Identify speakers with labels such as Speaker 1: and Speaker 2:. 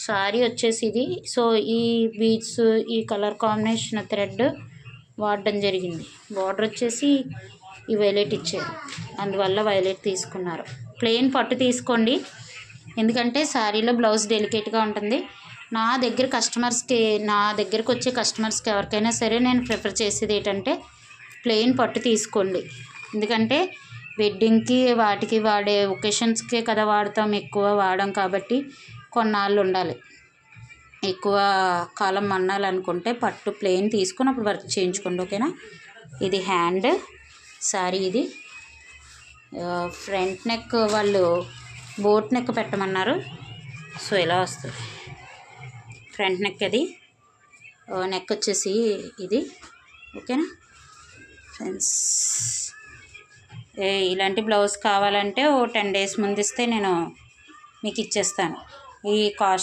Speaker 1: Sorry వచ్చేసి ఇది. So ఈ బీడ్స్ ఈ కలర్ కాంబినేషన్ థ్రెడ్ వాడడం జరిగింది. బార్డర్ వచ్చేసి ఈ వైలెట్ ఇచ్చారు, అందువల్ల వైలెట్ తీసుకున్నారు. ప్లెయిన్ పట్టు తీసుకోండి, ఎందుకంటే శారీలో బ్లౌజ్ డెలికేట్గా ఉంటుంది. నా దగ్గరకు వచ్చే కస్టమర్స్కి ఎవరికైనా సరే నేను ప్రిఫర్ చేసేది ఏంటంటే ప్లెయిన్ పట్టు తీసుకోండి. ఎందుకంటే వెడ్డింగ్కి వాటికి వాడే ఒకేషన్స్కే కదా వాడతాం, ఎక్కువ వాడడం కాబట్టి కొన్నాళ్ళు ఉండాలి. ఎక్కువ కాలం మన్నాలనుకుంటే పట్టు ప్లెయిన్ తీసుకొని అప్పుడు వర్క్ చేయించుకోండి, ఓకేనా. ఇది హ్యాండ్ శారీ. ఇది ఫ్రంట్ నెక్ వాళ్ళు బోట్ నెక్ పెట్టమన్నారు. సో ఇలా వస్తుంది ఫ్రంట్ నెక్. అది నెక్ వచ్చేసి ఇది, ఓకేనా ఫ్రెండ్స్. ఇలాంటి బ్లౌజ్ కావాలంటే ఓ 10 days ముందు ఇస్తే నేను మీకు ఇచ్చేస్తాను. ఈ కాస్ట్